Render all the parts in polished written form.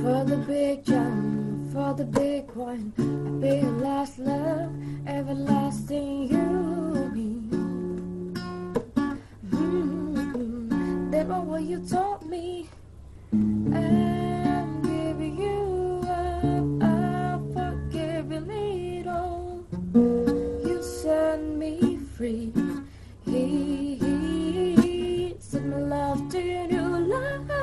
For the big jump, for the big one, I'll be your last love, everlasting you mean. That was what you taught me. I'm giving you up, I'll forgive you little. You set me free. Send my love to your new lover.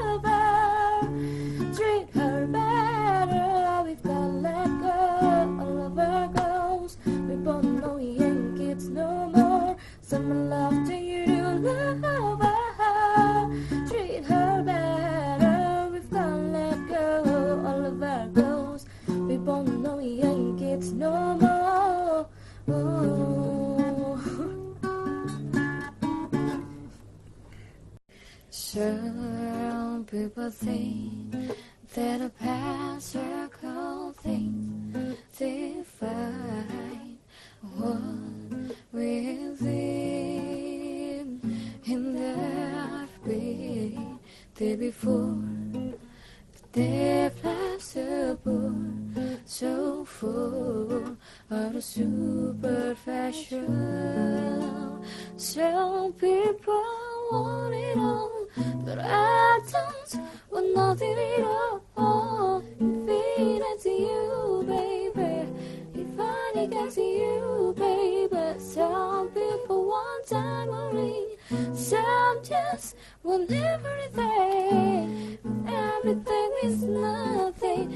Treat her better. We've got to let go. All of our goals. We both know we ain't kids no more. Send my love to your new lover. Treat her better. We've got to let go. All of our goals. We both know we ain't kids no more. Some people think that a past circle things define what within in their been there before. They're flexible, so full of the superficial. Some people want it all, but I don't want nothing at all. If it ain't to you, baby, if I ain't got to you, baby. Some people want diamond, some just want everything. Everything is nothing.